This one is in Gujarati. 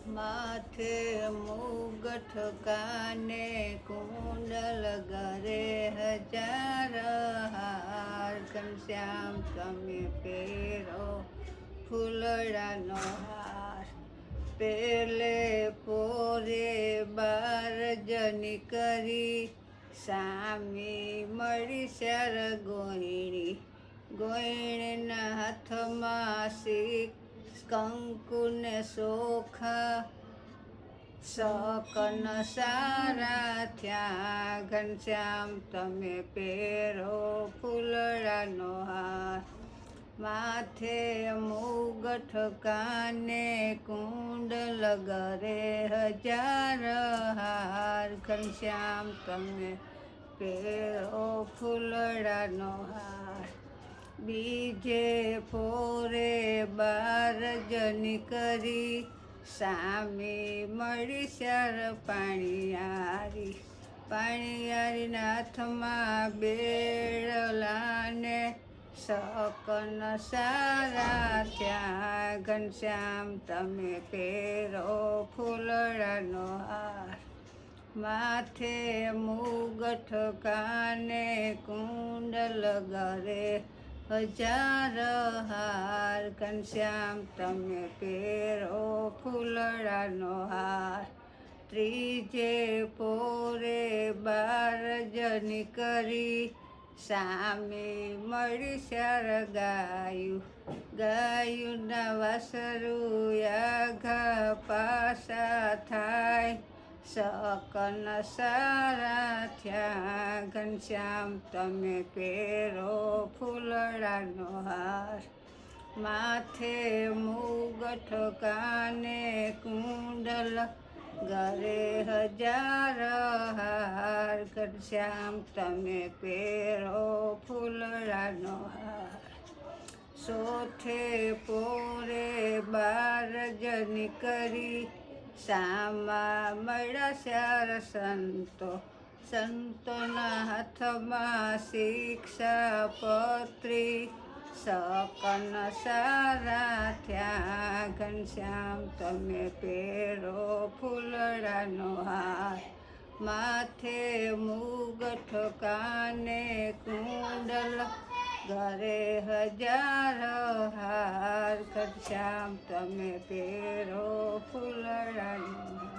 માથે મુગટ કાને કુંડલ ગરે હજાર હાર ઘનશ્યામ તમે પહેરો ફૂલડાનો હાર પેલે પોરે બાર જની કરી સામી મળી શર ગોયણીના હાથમાં શીખ કંકુને સોખા શકન સારા થયા ઘનશ્યામ તમે પહેરો ફૂલડાનો હાર માથે મુગટ કાને કુંડલ ગરે હજાર હાર ઘનશ્યામ તમે પહેરો ફૂલડાનો હાર બીજે પોરે બાર જની કરી સામી મળી શર પાણીયારીના હાથમાં બેડલાને શકન સારા થયા ઘનશ્યામ તમે પહેરો ફૂલડાનો હાર માથે મુગટ કાને કુંડલ ગરે હજાર હાર ઘનશ્યામ તમે પહેરો ફૂલડાનો હાર ત્રીજે પોરે બાર જની કરી સામી મળી શર ગાયુંના વાસરું આઘા પાસા થાય શકન સારા થયા ઘનશ્યામ તમે પહેરો ફૂલડાનો હાર માથે મુગટ કાને કુંડલ ગરે હજાર હાર ઘનશ્યામ તમે પહેરો ફૂલડાનો હાર સોથે પોરે બાર જની કરી સામા મળ્યા શર સંતોના હાથમાં શિક્ષા પત્રી શકન સારા થયા ઘનશ્યામ તમે પહેરો ફૂલડાનો હાર માથે મુગટ કાને કુંડલ ગરે હજાર હાર ઘનશ્યામ તમે પહેરો ફૂલડાનો હાર